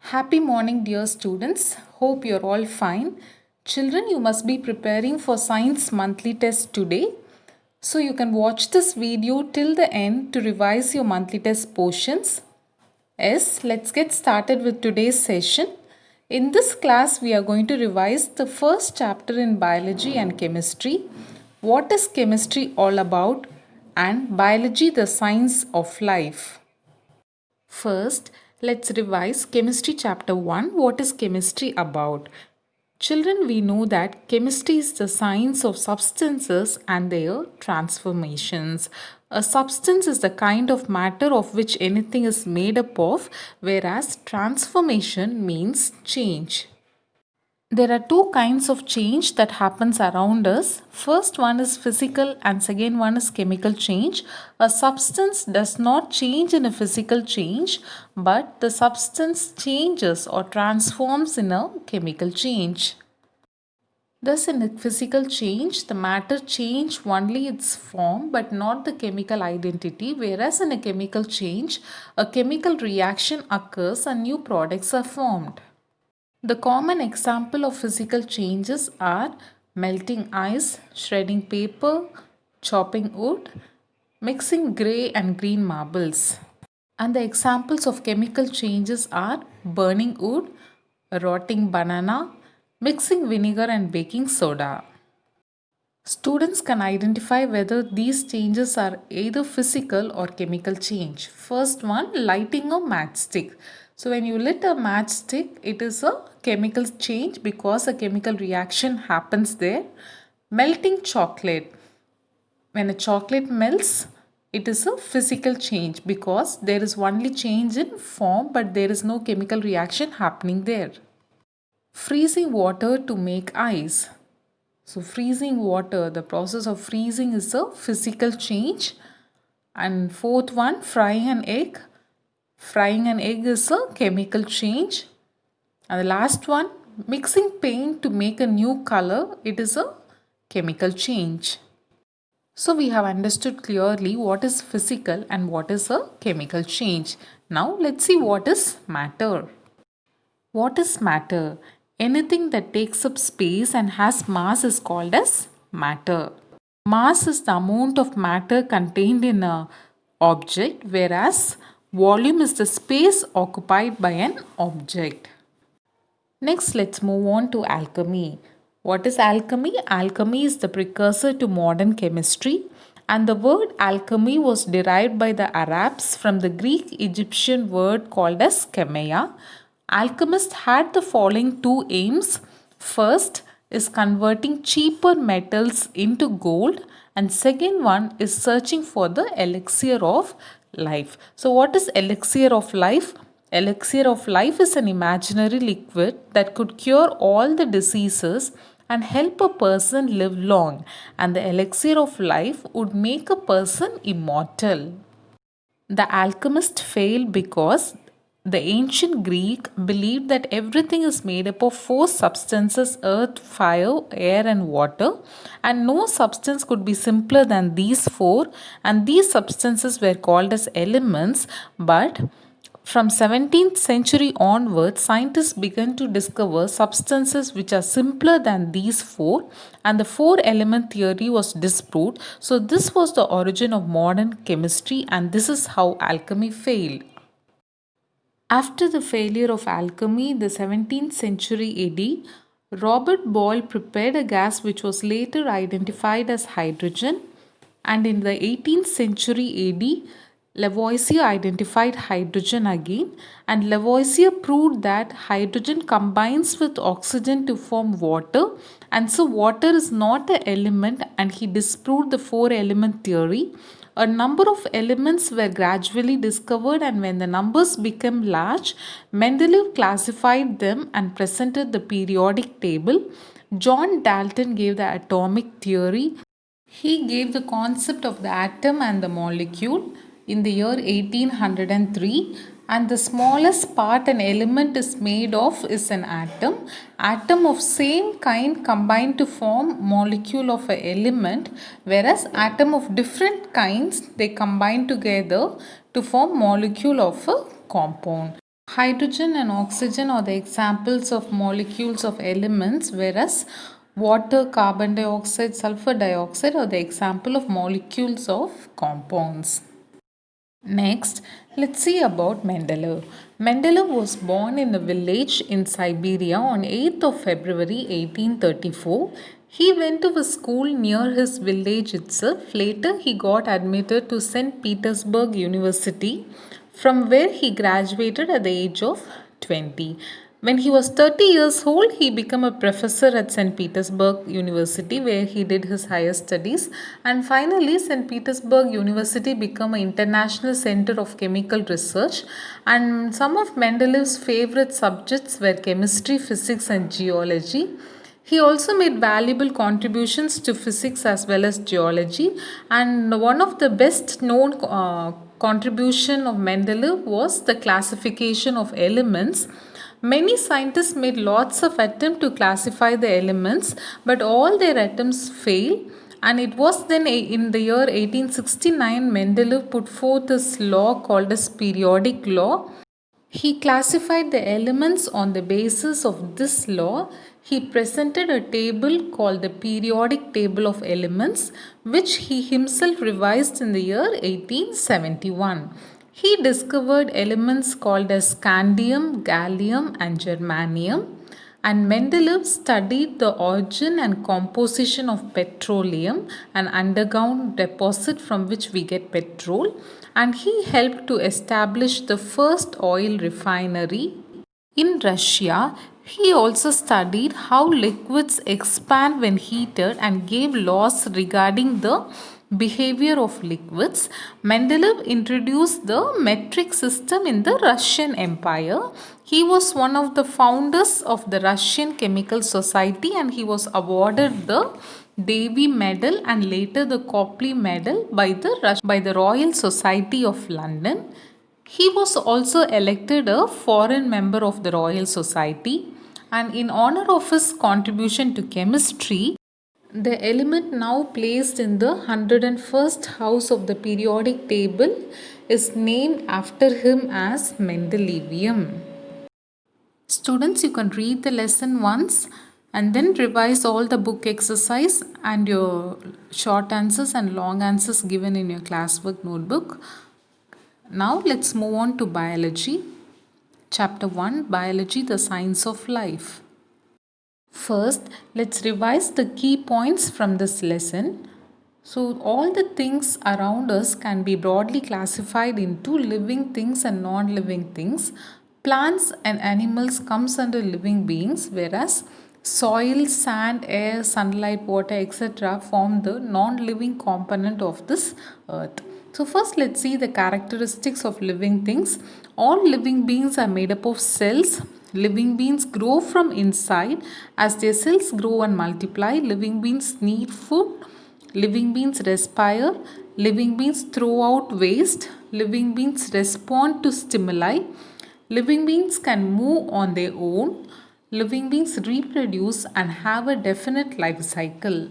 Happy morning, dear students. Hope you're all fine. Children, you must be preparing for science monthly test today. So you can watch this video till the end to revise your monthly test portions. Yes, let's get started with today's session. In this class, we are going to revise the first chapter in biology and chemistry. What is chemistry all about? And biology, the science of life. First, let's revise Chemistry Chapter 1. What is chemistry about? Children, we know that chemistry is the science of substances and their transformations. A substance is the kind of matter of which anything is made up of, whereas transformation means change. There are two kinds of change that happens around us. First one is physical and second one is chemical change. A substance does not change in a physical change, but the substance changes or transforms in a chemical change. Thus, in a physical change, the matter change only its form but not the chemical identity, whereas in a chemical change, a chemical reaction occurs and new products are formed. The common example of physical changes are melting ice, shredding paper, chopping wood, mixing grey and green marbles. And the examples of chemical changes are burning wood, rotting banana, mixing vinegar and baking soda. Students can identify whether these changes are either physical or chemical change. First one, lighting a matchstick. So when you lit a matchstick, it is a chemical change because a chemical reaction happens there. Melting chocolate. When a chocolate melts, it is a physical change because there is only change in form but there is no chemical reaction happening there. Freezing water to make ice. So freezing water, the process of freezing is a physical change. And fourth one, frying an egg. Frying an egg is a chemical change. And the last one, mixing paint to make a new color, it is a chemical change. So we have understood clearly what is physical and what is a chemical change. Now let's see what is matter. What is matter? Anything that takes up space and has mass is called as matter. Mass is the amount of matter contained in a object, whereas volume is the space occupied by an object. Next, let's move on to alchemy. What is alchemy? Alchemy is the precursor to modern chemistry, and the word alchemy was derived by the Arabs from the Greek Egyptian word called as chemeia. Alchemists had the following two aims. First is converting cheaper metals into gold, and second one is searching for the elixir of life. So what is elixir of life? Elixir of life is an imaginary liquid that could cure all the diseases and help a person live long, and the elixir of life would make a person immortal. The alchemist failed because the ancient Greek believed that everything is made up of four substances: earth, fire, air, and water, and no substance could be simpler than these four, and these substances were called as elements. But from 17th century onwards, scientists began to discover substances which are simpler than these four, and the four element theory was disproved. So this was the origin of modern chemistry, and this is how alchemy failed. After the failure of alchemy in the 17th century AD, Robert Boyle prepared a gas which was later identified as hydrogen, and in the 18th century AD, Lavoisier identified hydrogen again, and Lavoisier proved that hydrogen combines with oxygen to form water, and so water is not an element, and he disproved the four element theory. A number of elements were gradually discovered, and when the numbers became large, Mendeleev classified them and presented the periodic table. John Dalton gave the atomic theory. He gave the concept of the atom and the molecule in the year 1803, and the smallest part an element is made of is an atom. Atom of same kind combine to form molecule of an element, whereas atom of different kinds they combine together to form molecule of a compound. Hydrogen and oxygen are the examples of molecules of elements, whereas water, carbon dioxide, sulfur dioxide are the example of molecules of compounds. Next, let's see about Mendeleev. Mendeleev was born in a village in Siberia on 8th of February 1834. He went to a school near his village itself. Later, he got admitted to St. Petersburg University, from where he graduated at the age of 20. When he was 30 years old, he became a professor at St. Petersburg University, where he did his higher studies. And finally, St. Petersburg University became an international center of chemical research. And some of Mendeleev's favorite subjects were chemistry, physics, and geology. He also made valuable contributions to physics as well as geology, and one of the best known contribution of Mendeleev was the classification of elements. Many scientists made lots of attempts to classify the elements, but all their attempts failed. And it was then in the year 1869 Mendeleev put forth this law called as periodic law. He classified the elements on the basis of this law. He presented a table called the periodic table of elements, which he himself revised in the year 1871. He discovered elements called as scandium, gallium, and germanium. And Mendeleev studied the origin and composition of petroleum, an underground deposit from which we get petrol, and he helped to establish the first oil refinery in Russia. He also studied how liquids expand when heated and gave laws regarding the behavior of liquids. Mendeleev introduced the metric system in the Russian Empire. He was one of the founders of the Russian Chemical Society, and he was awarded the Davy Medal and later the Copley Medal by the Royal Society of London. He was also elected a foreign member of the Royal Society, and in honor of his contribution to chemistry, the element now placed in the 101st house of the periodic table is named after him as Mendelevium. Students, you can read the lesson once and then revise all the book exercise and your short answers and long answers given in your classwork notebook. Now let's move on to biology. Chapter 1, Biology, the Science of Life. First, let's revise the key points from this lesson. So, all the things around us can be broadly classified into living things and non-living things. Plants and animals comes under living beings, whereas soil, sand, air, sunlight, water, etc. form the non-living component of this earth. So first let's see the characteristics of living things. All living beings are made up of cells. Living beings grow from inside. As their cells grow and multiply, living beings need food. Living beings respire. Living beings throw out waste. Living beings respond to stimuli. Living beings can move on their own. Living beings reproduce and have a definite life cycle.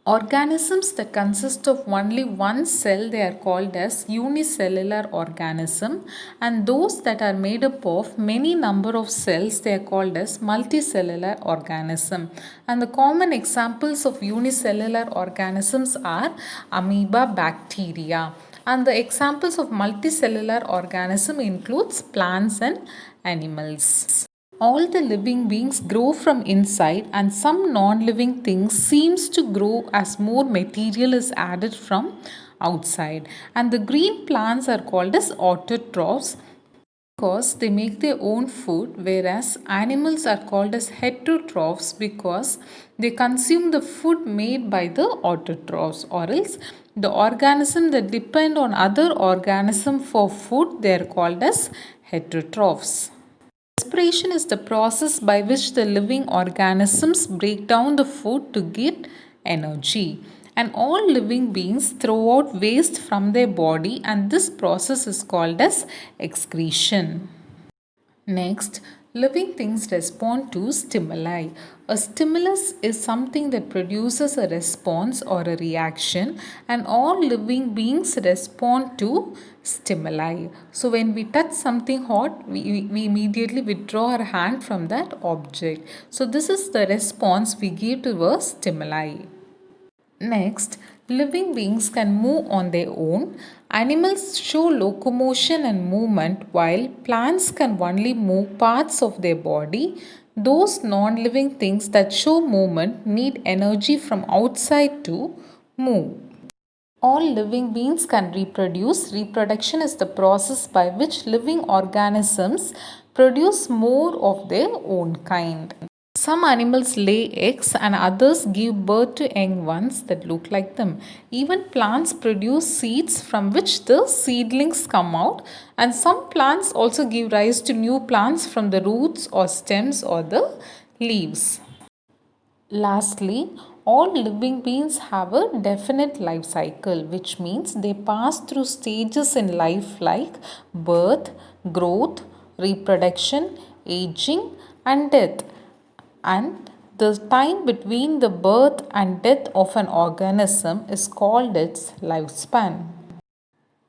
Organisms that consist of only one cell, they are called as unicellular organism, and those that are made up of many number of cells, they are called as multicellular organism. And the common examples of unicellular organisms are amoeba, bacteria, and the examples of multicellular organism includes plants and animals. All the living beings grow from inside, and some non-living things seems to grow as more material is added from outside. And the green plants are called as autotrophs because they make their own food, whereas animals are called as heterotrophs because they consume the food made by the autotrophs, or else the organism that depend on other organism for food, they are called as heterotrophs. Respiration is the process by which the living organisms break down the food to get energy. And all living beings throw out waste from their body, and this process is called as excretion. Next, Living things respond to stimuli. A stimulus is something that produces a response or a reaction, and all living beings respond to stimuli. So, when we touch something hot, we immediately withdraw our hand from that object. So, this is the response we give to a stimuli. Next, living beings can move on their own. Animals show locomotion and movement while plants can only move parts of their body. Those non living things that show movement need energy from outside to move. All living beings can reproduce. Reproduction is the process by which living organisms produce more of their own kind. Some animals lay eggs and others give birth to young ones that look like them. Even plants produce seeds from which the seedlings come out, and some plants also give rise to new plants from the roots or stems or the leaves. Lastly, all living beings have a definite life cycle, which means they pass through stages in life like birth, growth, reproduction, aging, and death. And the time between the birth and death of an organism is called its lifespan.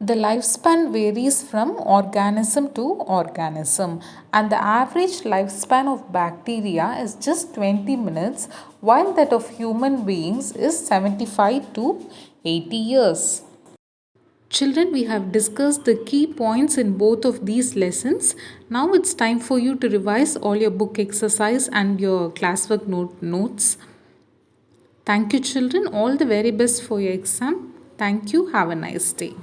The lifespan varies from organism to organism, and the average lifespan of bacteria is just 20 minutes, while that of human beings is 75 to 80 years. Children, we have discussed the key points in both of these lessons. Now it's time for you to revise all your book exercise and your classwork notes. Thank you, children. All the very best for your exam. Thank you. Have a nice day.